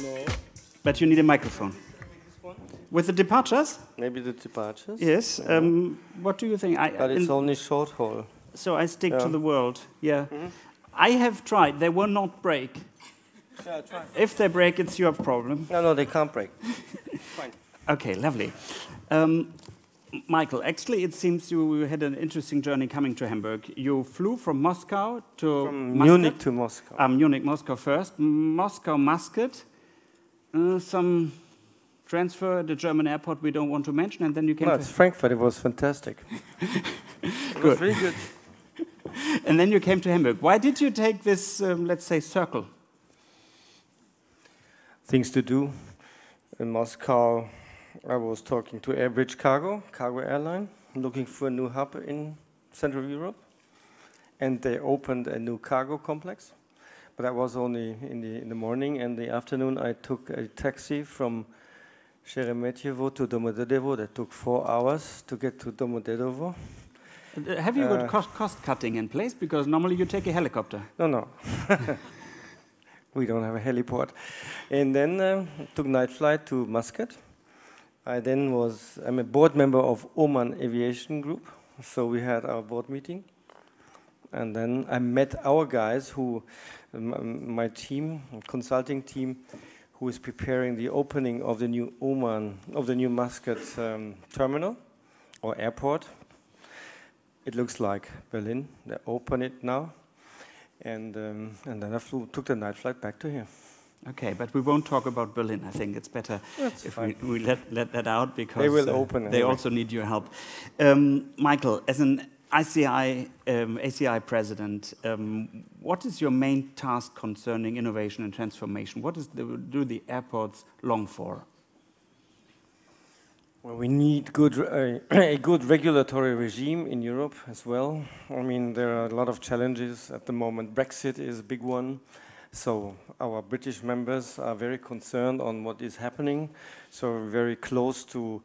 No. But you need a microphone. With the departures? Maybe the departures? Yes. What do you think? But it's only short haul. So I stick to the world. Yeah. I have tried. They will not break. Yeah, try. If they break, it's your problem. No, they can't break. Fine. Okay, lovely. Michael, actually, it seems you had an interesting journey coming to Hamburg. You flew from Moscow to Munich to Moscow. Munich, Moscow first. Moscow, Muscat. Some transfer at the German airport we don't want to mention, and then you came to... it's Frankfurt. It was fantastic. It was really good. And then you came to Hamburg. Why did you take this, let's say, circle? Things to do. In Moscow, I was talking to Airbridge Cargo airline, looking for a new hub in Central Europe. And they opened a new cargo complex. But that was only in the morning. And the afternoon, I took a taxi from Sheremetyevo to Domodedovo. That took 4 hours to get to Domodedovo. Have you got cost cutting in place? Because normally you take a helicopter. No. We don't have a heliport. And then took night flight to Muscat. I'm a board member of Oman Aviation Group. So we had our board meeting. And then I met our guys who, my team, consulting team, who is preparing the opening of the new Muscat terminal or airport. It looks like Berlin. They open it now. And then I took the night flight back to here. Okay, but we won't talk about Berlin. I think it's better if we let that out, because they will open. They also need your help. Michael, as an ACI president, what is your main task concerning innovation and transformation? What do the airports long for? Well, we need a good regulatory regime in Europe as well. I mean, there are a lot of challenges at the moment. Brexit is a big one. So our British members are very concerned on what is happening. So we're very close to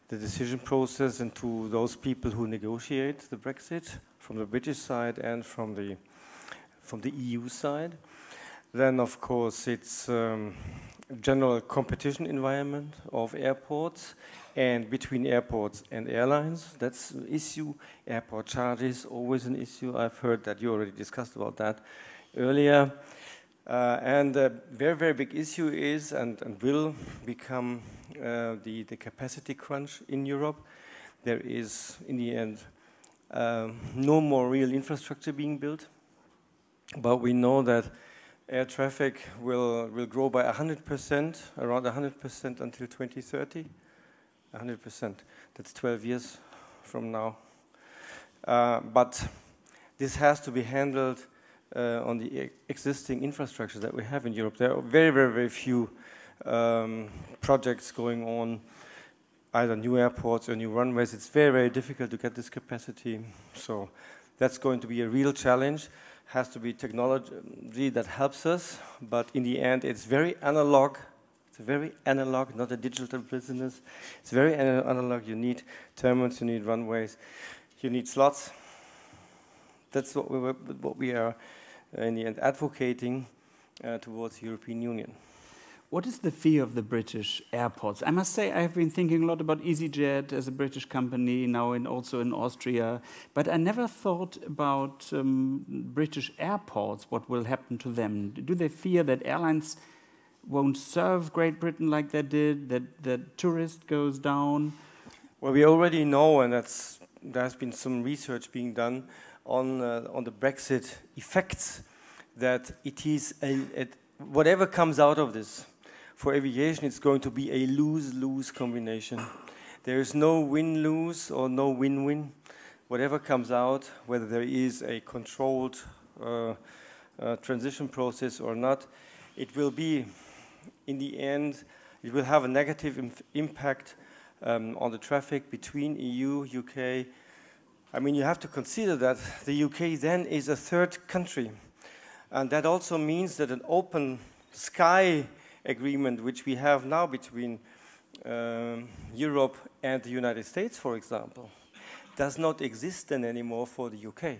the decision process and to those people who negotiate the Brexit from the British side and from the EU side. Then, of course, it's general competition environment of airports and between airports and airlines. That's an issue. Airport charges, always an issue. I've heard that you already discussed about that earlier. And a very, very big issue is and will become the capacity crunch in Europe. There is, in the end, no more real infrastructure being built. But we know that air traffic will grow by 100%, around 100% until 2030. 100%. That's 12 years from now. But this has to be handled on the existing infrastructure that we have in Europe. There are very, very, very few projects going on, either new airports or new runways. It's very, very difficult to get this capacity. So that's going to be a real challenge. Has to be technology that helps us, but in the end, it's very analog. It's very analog, not a digital business. It's very analog. You need terminals, you need runways, you need slots. That's what we are, in the end, advocating towards the European Union. What is the fear of the British airports? I must say, I've been thinking a lot about EasyJet as a British company now, and also in Austria. But I never thought about British airports. What will happen to them? Do they fear that airlines won't serve Great Britain like they did? That tourist goes down? Well, we already know, and there's been some research being done on the Brexit effects. That it is whatever comes out of this. For aviation, it's going to be a lose-lose combination. There is no win-lose or no win-win. Whatever comes out, whether there is a controlled transition process or not, it will be, in the end, it will have a negative impact on the traffic between EU, UK. I mean, you have to consider that the UK then is a third country. And that also means that an open sky agreement, which we have now between Europe and the United States, for example, does not exist then anymore for the UK.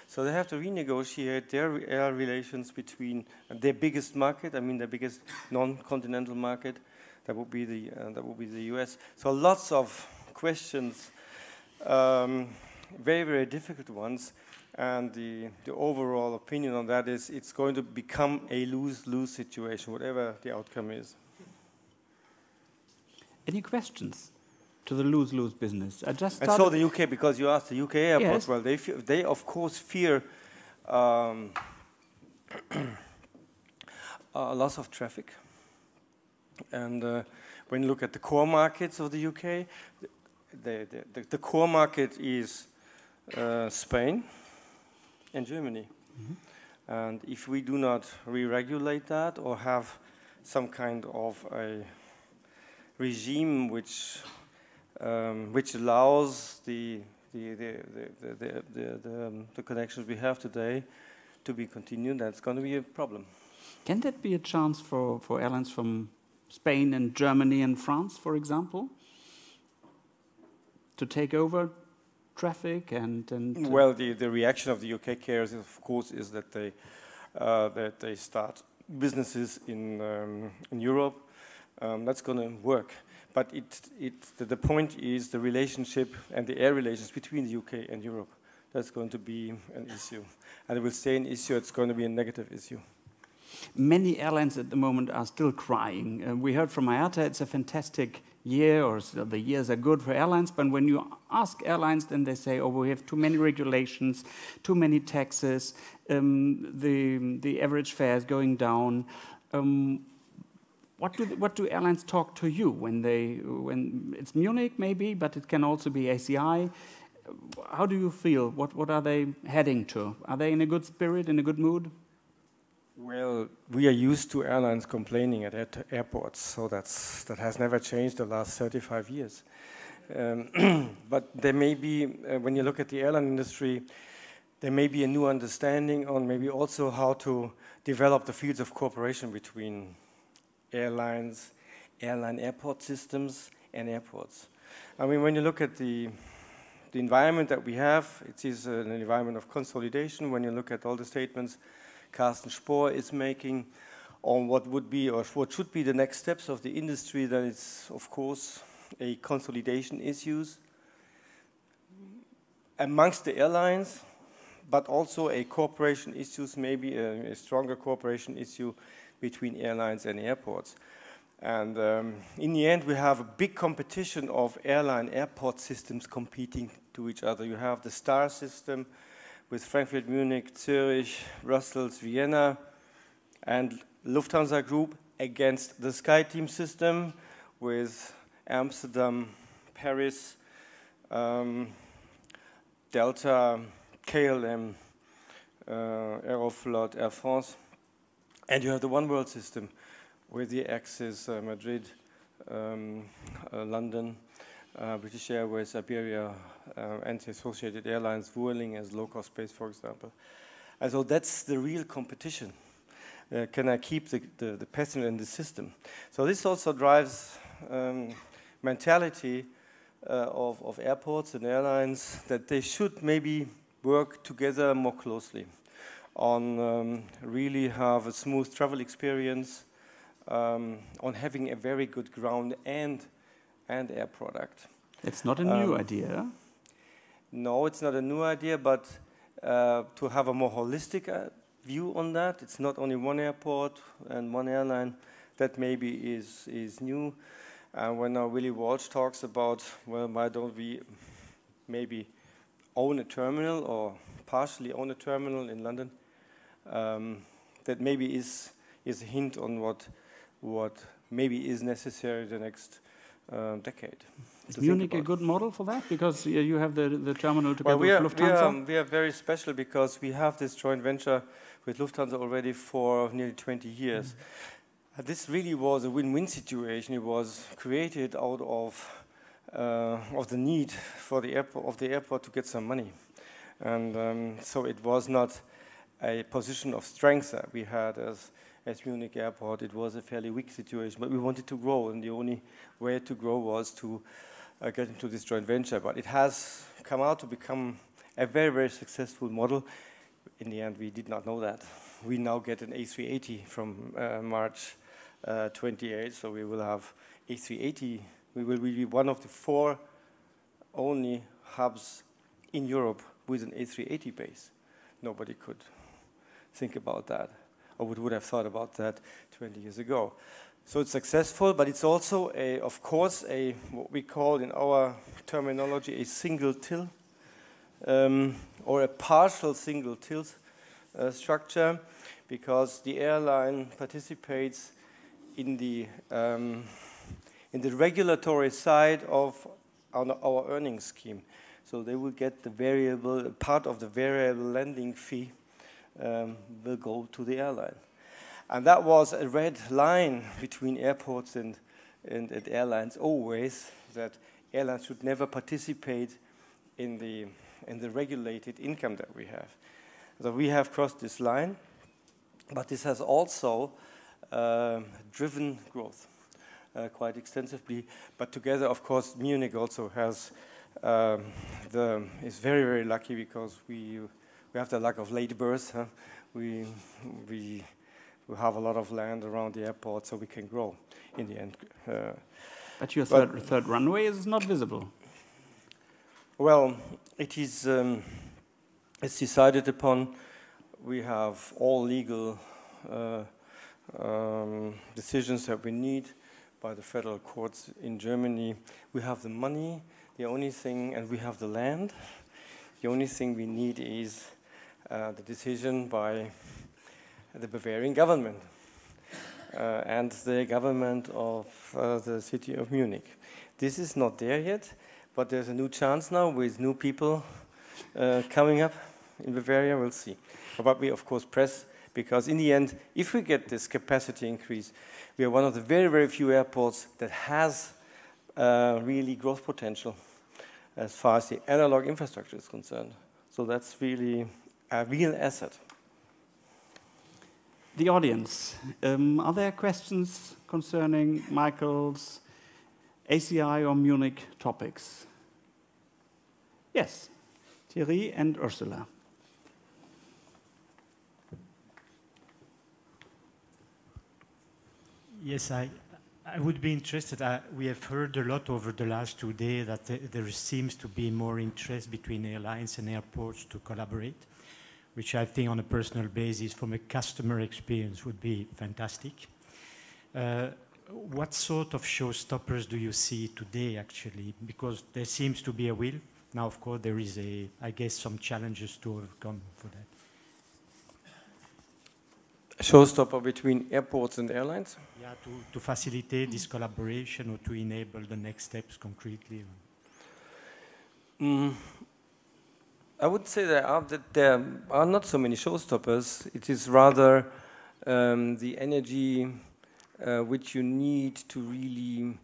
So they have to renegotiate their air relations between their biggest market, I mean their biggest non-continental market, that would be the US. So lots of questions, very, very difficult ones. And the overall opinion on that is it's going to become a lose-lose situation, whatever the outcome is. Any questions to the lose-lose business? I just and so the UK, because you asked the UK airports, yes. Well, they of course fear loss of traffic. And when you look at the core markets of the UK, the core market is Spain and Germany. Mm-hmm. And if we do not re-regulate that or have some kind of a regime which allows the connections we have today to be continued, that's going to be a problem. Can that be a chance for airlines from Spain and Germany and France, for example, to take over traffic and well, the reaction of the UK carriers, of course, is that they start businesses in Europe. That's going to work, but the point is the relationship and the air relations between the UK and Europe. That's going to be an issue, and it will stay an issue. It's going to be a negative issue. Many airlines at the moment are still crying. We heard from IATA it's a fantastic year, or so the years are good for airlines, but when you ask airlines, then they say, oh, we have too many regulations, too many taxes, the average fare is going down. What do airlines talk to you when it's Munich maybe, but it can also be ACI? How do you feel? What are they heading to? Are they in a good spirit, in a good mood? Well, we are used to airlines complaining at airports, so that has never changed the last 35 years. But there may be, when you look at the airline industry, there may be a new understanding on maybe also how to develop the fields of cooperation between airlines, airline airport systems, and airports. I mean, when you look at the environment that we have, it is an environment of consolidation. When you look at all the statements Carsten Spohr is making on what would be or what should be the next steps of the industry, then it's of course a consolidation issues amongst the airlines, but also a cooperation issues, maybe a stronger cooperation issue between airlines and airports. And in the end, we have a big competition of airline airport systems competing to each other. You have the STAR system with Frankfurt, Munich, Zurich, Brussels, Vienna, and Lufthansa Group against the SkyTeam system with Amsterdam, Paris, Delta, KLM, Aeroflot, Air France. And you have the One World system with the Axis, Madrid, London, British Airways, Iberia, and the associated airlines, Vueling as low-cost base, for example. And so that's the real competition. Can I keep the passenger in the system? So this also drives mentality of airports and airlines that they should maybe work together more closely on really have a smooth travel experience, on having a very good ground and air product. It's not a new idea. No, it's not a new idea, but to have a more holistic view on that, it's not only one airport and one airline, that maybe is new. And when now Willy Walsh talks about, well, why don't we maybe own a terminal or partially own a terminal in London, that maybe is a hint on what maybe is necessary the next decade. Is Munich a good model for that? Because you have the terminal together with Lufthansa? We are very special because we have this joint venture with Lufthansa already for nearly 20 years. This really was a win-win situation. It was created out of the need for the airport to get some money. And so it was not a position of strength that we had as Munich Airport. It was a fairly weak situation, but we wanted to grow, and the only way to grow was to get into this joint venture. But it has come out to become a very, very successful model. In the end, we did not know that. We now get an A380 from March 28, so we will have A380. We will be one of the 4 only hubs in Europe with an A380 base. Nobody could think about that, or would have thought about that 20 years ago. So it's successful, but it's also, of course, what we call in our terminology a single till, or a partial single tilt structure, because the airline participates in the regulatory side of our earnings scheme. So they will get the variable, part of the variable landing fee will go to the airline. And that was a red line between airports and airlines always, that airlines should never participate in the regulated income that we have. So we have crossed this line, but this has also driven growth quite extensively. But together, of course, Munich also has is very, very lucky, because we have the luck of late birth. Huh? We have a lot of land around the airport, so we can grow in the end. But your third runway is not visible. Well, it is. It's decided upon. We have all legal decisions that we need by the federal courts in Germany. We have the money. The only thing, and we have the land. The only thing we need is the decision by the Bavarian government and the government of the city of Munich. This is not there yet, but there's a new chance now with new people coming up in Bavaria. We'll see. But we, of course, press, because in the end, if we get this capacity increase, we are one of the very, very few airports that has really growth potential as far as the analog infrastructure is concerned. So that's really a real asset. The audience, are there questions concerning Michael's ACI or Munich topics? Yes, Thierry and Ursula. Yes, I would be interested. We have heard a lot over the last 2 days that there seems to be more interest between airlines and airports to collaborate, which I think on a personal basis from a customer experience would be fantastic. What sort of showstoppers do you see today, actually? Because there seems to be a will. Now, of course, there is, I guess, some challenges to overcome for that. Showstopper between airports and airlines? Yeah, to facilitate this collaboration or to enable the next steps concretely. I would say there are not so many showstoppers. It is rather the energy which you need to really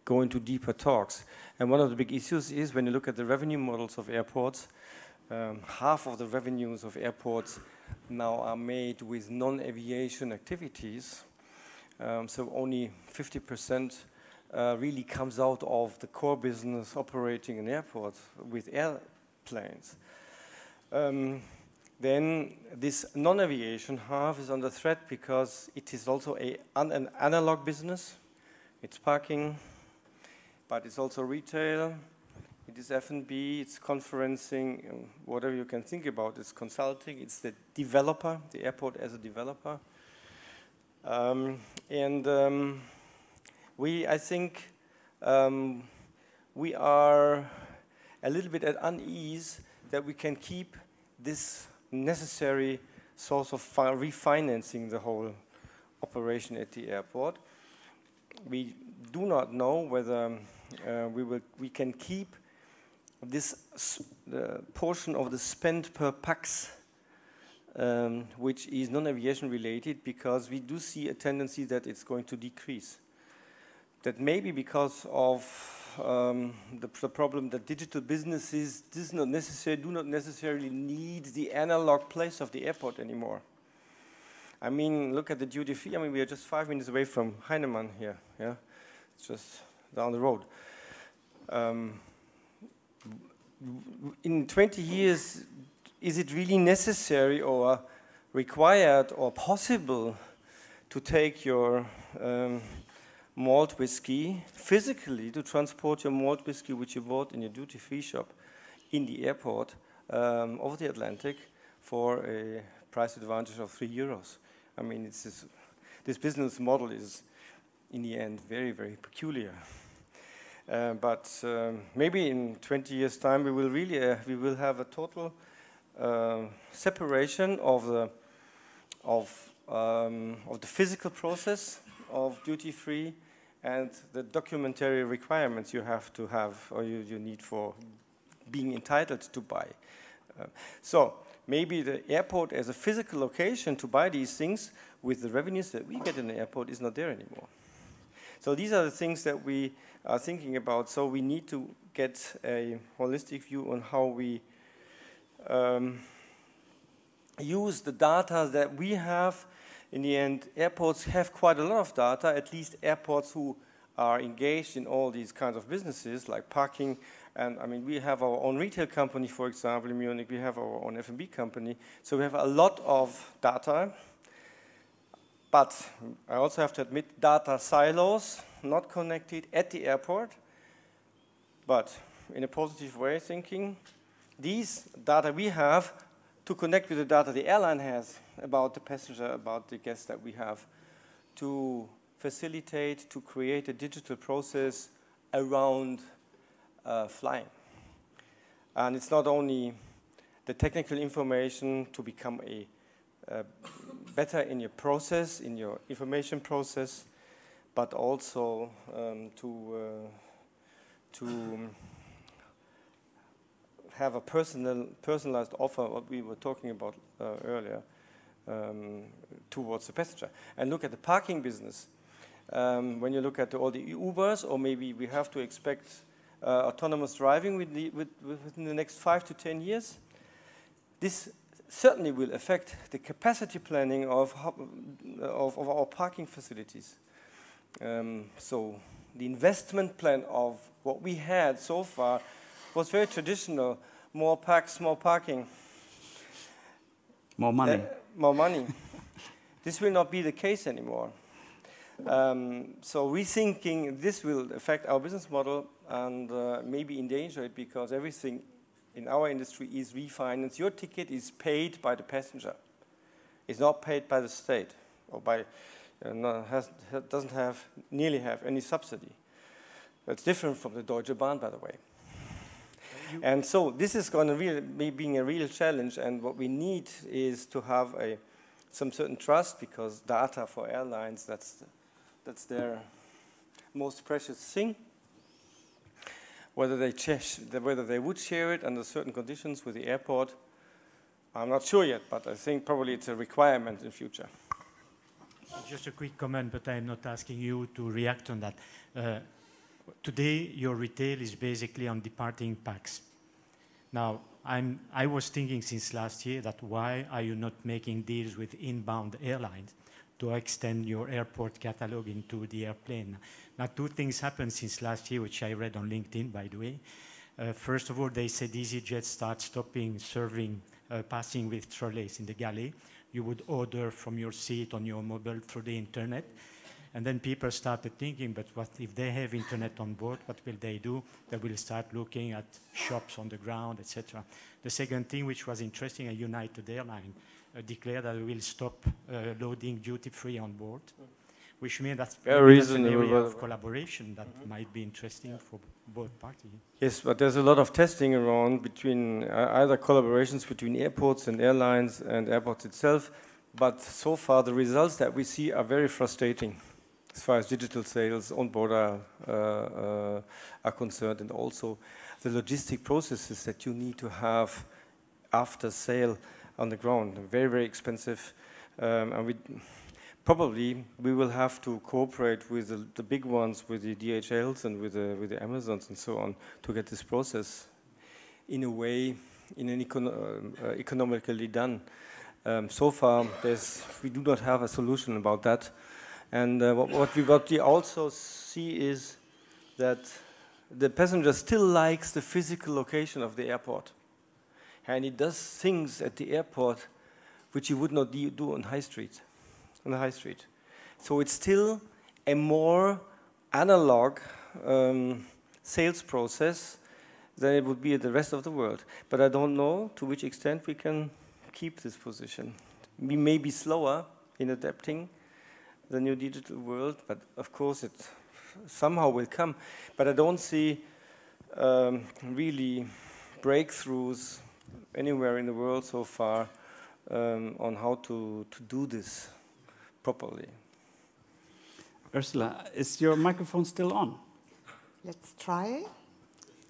go into deeper talks. And one of the big issues is when you look at the revenue models of airports, half of the revenues of airports now are made with non-aviation activities. So only 50% really comes out of the core business operating an airport with airplanes. Then this non-aviation half is under threat because it is also an analog business. It's parking, but it's also retail. It is F&B, it's conferencing, whatever you can think about. It's consulting, it's the developer, the airport as a developer. I think we are a little bit at unease that we can keep this necessary source of refinancing the whole operation at the airport. We do not know whether we can keep this portion of the spend per pax, which is non-aviation related, because we do see a tendency that it's going to decrease. That may be because of the problem that digital businesses do not necessarily need the analog place of the airport anymore. I mean, look at the duty free. I mean, we are just 5 minutes away from Heinemann here. Yeah, it's just down the road. In 20 years, is it really necessary or required or possible to take your malt whiskey physically, to transport your malt whiskey which you bought in your duty-free shop in the airport over the Atlantic for a price advantage of €3? I mean, this business model is, in the end, very, very peculiar. But maybe in 20 years' time, we will have a total separation of the physical process of duty-free and the documentary requirements you have to have, or you need for being entitled to buy. So maybe the airport as a physical location to buy these things with the revenues that we get in the airport is not there anymore. So these are the things that we are thinking about. So we need to get a holistic view on how we use the data that we have. In the end, airports have quite a lot of data, at least airports who are engaged in all these kinds of businesses like parking. And I mean, we have our own retail company, for example, in Munich. We have our own F&B company. So we have a lot of data. But I also have to admit data silos, not connected at the airport. But in a positive way thinking, these data we have to connect with the data the airline has about the passenger, about the guests that we have, to facilitate, to create a digital process around flying. And it's not only the technical information to become better in your process, in your information process, but also to have a personalized offer, what we were talking about earlier, towards the passenger. And look at the parking business. When you look at all the Ubers, or maybe we have to expect autonomous driving within the next 5 to 10 years, this certainly will affect the capacity planning of our parking facilities. So the investment plan of what we had so far was very traditional: more packs, more parking. More money. More money. This will not be the case anymore. So rethinking this will affect our business model and maybe endanger it, because everything in our industry is refinanced. Your ticket is paid by the passenger. It's not paid by the state, or by doesn't nearly have any subsidy. That's different from the Deutsche Bahn, by the way. And so this is going to be being a real challenge, and what we need is to have some certain trust, because data for airlines, that's their most precious thing. Whether they would share it under certain conditions with the airport, I'm not sure yet, but I think probably it's a requirement in future. Just a quick comment, but I'm not asking you to react on that. Today, your retail is basically on departing packs. Now, I was thinking since last year that why are you not making deals with inbound airlines to extend your airport catalog into the airplane? Now, two things happened since last year, which I read on LinkedIn, by the way. First of all, they said EasyJet start stopping serving passing with trolleys in the galley. You would order from your seat on your mobile through the internet. And then people started thinking, but what if they have internet on board, what will they do? They will start looking at shops on the ground, etc. The second thing, which was interesting, a United Airlines declared that they will stop loading duty-free on board, which means that's an area of collaboration that might be interesting for both parties. Yes, but there's a lot of testing around between either collaborations between airports and airlines and airports itself. But so far, the results that we see are very frustrating as far as digital sales on board are concerned, and also the logistic processes that you need to have after sale on the ground. Very, very expensive. And we will have to cooperate with the big ones, with the DHLs and with the Amazons and so on, to get this process in a way, economically done. So far, we do not have a solution about that. And what we also see is that the passenger still likes the physical location of the airport. and it does things at the airport which you would not do on high street, on the high street. So it's still a more analog sales process than it would be at the rest of the world. But I don't know to which extent we can keep this position. We may be slower in adapting the new digital world, but of course it somehow will come. But I don't see really breakthroughs anywhere in the world so far on how to do this properly. Ursula, is your microphone still on? Let's try.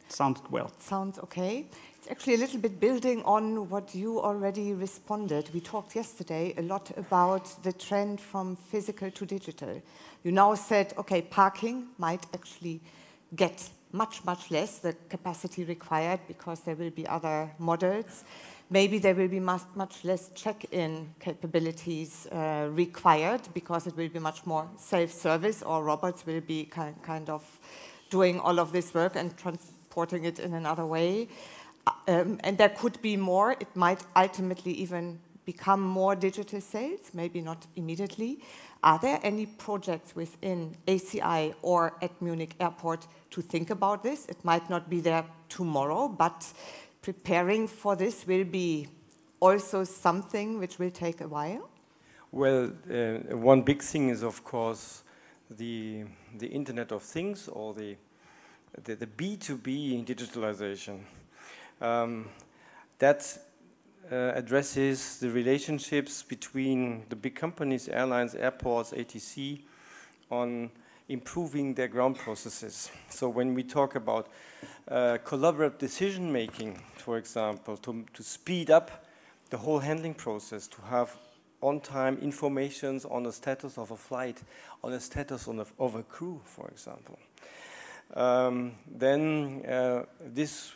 Sounds well. Sounds okay. It's actually a little bit building on what you already responded. We talked yesterday a lot about the trend from physical to digital. You now said, okay, parking might actually get much, much less the capacity required because there will be other models. Maybe there will be much less check-in capabilities required because it will be much more self-service, or robots will be kind of doing all of this work and transporting it in another way. And there could be more. It might ultimately even become more digital sales, maybe not immediately. Are there any projects within ACI or at Munich Airport to think about this? It might not be there tomorrow, but preparing for this will be also something which will take a while? Well, one big thing is, of course, the Internet of Things, or the B2B digitalization. That addresses the relationships between the big companies, airlines, airports, ATC, on improving their ground processes. So when we talk about collaborative decision making, for example, to speed up the whole handling process, to have on-time informations on the status of a flight, on the status of a crew, for example, then this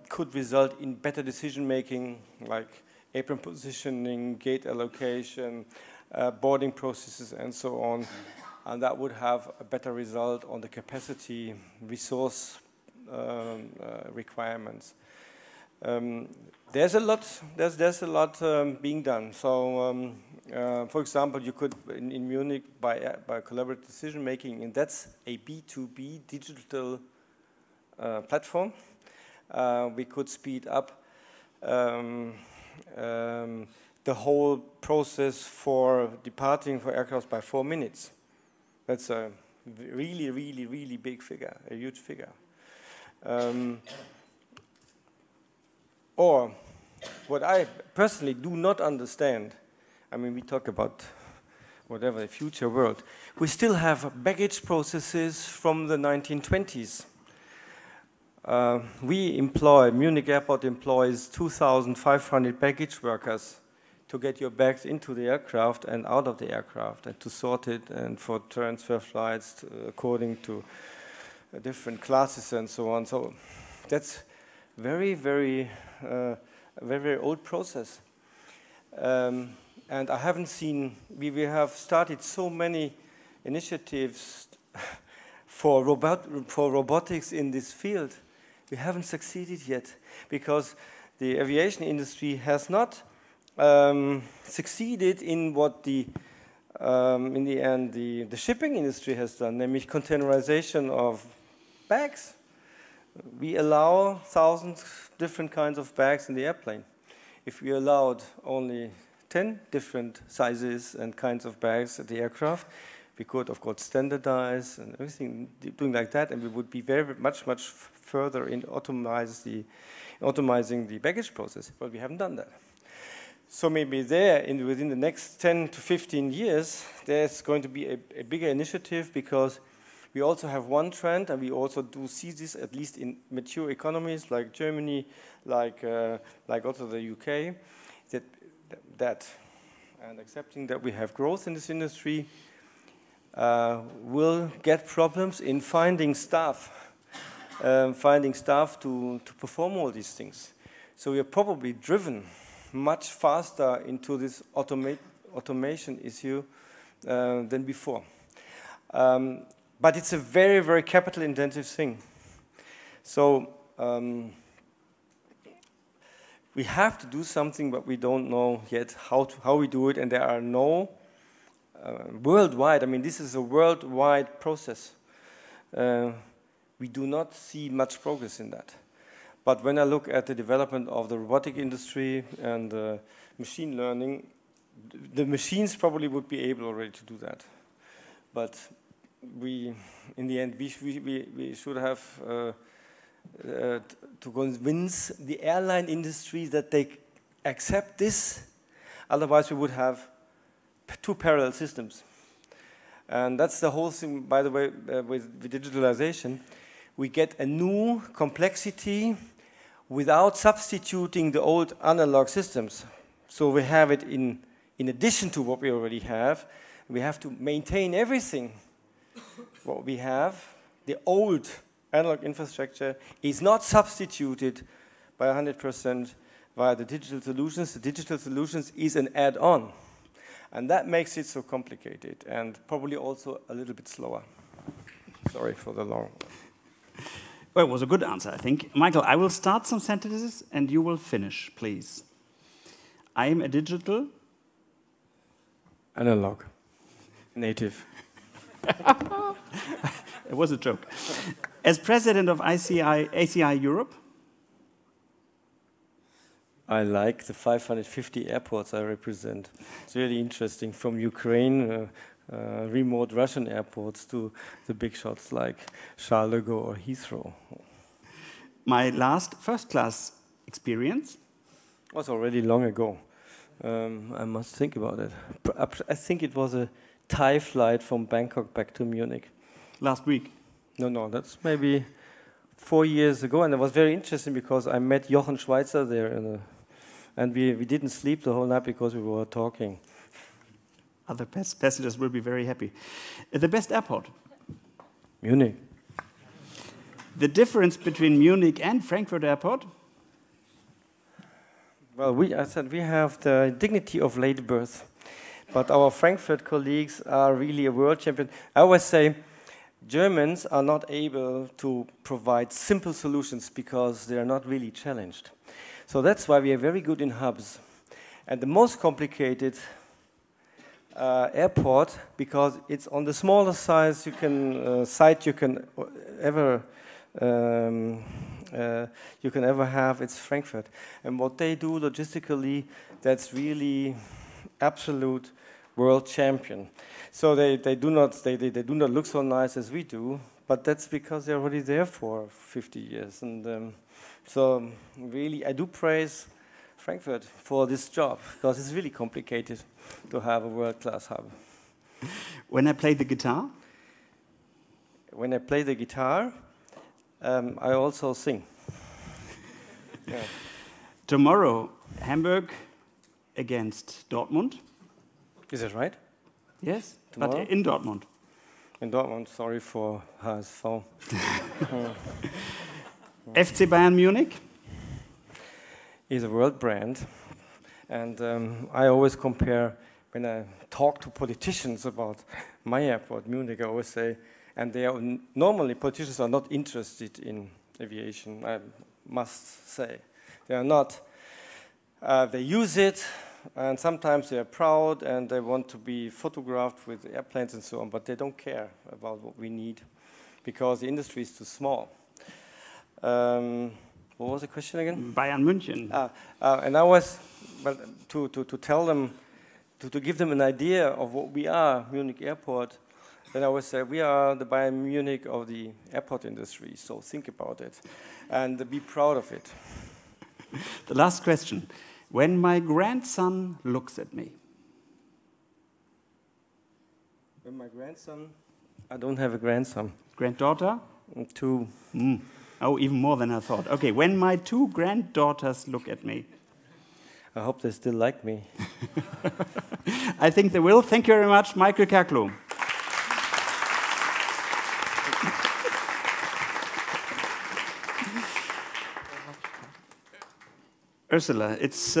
could result in better decision making, like apron positioning, gate allocation, boarding processes, and so on. And that would have a better result on the capacity resource requirements. There's a lot being done. So, for example, you could in Munich by collaborative decision making, and that's a B2B digital platform. We could speed up the whole process for departing for aircraft by 4 minutes. That's a really, really, really big figure, a huge figure. Or what I personally do not understand, I mean, we talk about whatever, the future world. We still have baggage processes from the 1920s. Munich Airport employs 2,500 baggage workers to get your bags into the aircraft and out of the aircraft, and to sort it, and for transfer flights according to different classes and so on. So that's very, very, very old process. And I haven't seen, we have started so many initiatives for robotics in this field. We haven't succeeded yet because the aviation industry has not succeeded in what in the end, the shipping industry has done, namely containerization of bags. We allow thousands different kinds of bags in the airplane. If we allowed only 10 different sizes and kinds of bags at the aircraft, we could, of course, standardize and everything, doing like that, and we would be very much further in automizing the baggage process. But we haven't done that. So maybe within the next 10 to 15 years, there's going to be a bigger initiative, because we also have one trend, and we also do see this at least in mature economies like Germany, like also the UK, that and accepting that we have growth in this industry, will get problems in finding staff to perform all these things. So we are probably driven much faster into this automation issue than before. But it's a very, very capital-intensive thing. So we have to do something, but we don't know yet how we do it, and there are no worldwide. I mean, this is a worldwide process. We do not see much progress in that. But when I look at the development of the robotic industry and machine learning, the machines probably would be able already to do that. But in the end, we should have to convince the airline industry that they accept this. Otherwise, we would have two parallel systems. And that's the whole thing, by the way, with digitalization. We get a new complexity without substituting the old analog systems. So we have it in addition to what we already have. We have to maintain everything what we have. The old analog infrastructure is not substituted by 100% via the digital solutions. The digital solutions is an add-on. And that makes it so complicated and probably also a little bit slower. Sorry for the long. Well, it was a good answer, I think. Michael, I will start some sentences and you will finish, please. I am a digital... Analog. Native. It was a joke. As president of ACI Europe? I like the 550 airports I represent. It's really interesting, from Ukraine, remote Russian airports to the big shots like Charles de Gaulle or Heathrow. My last first-class experience? Was already long ago. I must think about it. I think it was a Thai flight from Bangkok back to Munich. Last week? No, that's maybe 4 years ago, and it was very interesting because I met Jochen Schweitzer there, and we didn't sleep the whole night because we were talking. Other passengers will be very happy. The best airport? Munich. The difference between Munich and Frankfurt Airport? Well, I said we have the dignity of late birth, but our Frankfurt colleagues are really a world champion. I always say Germans are not able to provide simple solutions because they are not really challenged. So that's why we are very good in hubs. And the most complicated airport, because it's on the smaller size site you can ever have, it's Frankfurt. And what they do logistically, that's really absolute world champion. So they do not look so nice as we do, but that's because they're already there for 50 years. And so really, I do praise Frankfurt for this job, because it's really complicated to have a world-class hub. When I play the guitar? When I play the guitar, I also sing. Yeah. Tomorrow, Hamburg against Dortmund. Is that right? Yes, Tomorrow? but in Dortmund. In Dortmund, sorry for HSV. FC Bayern Munich? Is a world brand. And I always compare, when I talk to politicians about my airport, Munich, I always say, and normally politicians are not interested in aviation, I must say. They are not. They use it, and sometimes they are proud, and they want to be photographed with airplanes and so on, but they don't care about what we need, because the industry is too small. What was the question again? Bayern München. And I was, well, to tell them, to give them an idea of what we are, Munich Airport, then I would say we are the Bayern Munich of the airport industry, so think about it and be proud of it. The last question. When my grandson looks at me? When my grandson, I don't have a grandson. Granddaughter? 2. Oh, even more than I thought. Okay, when my 2 granddaughters look at me? I hope they still like me. I think they will. Thank you very much, Michael Kerkloh. Ursula, it's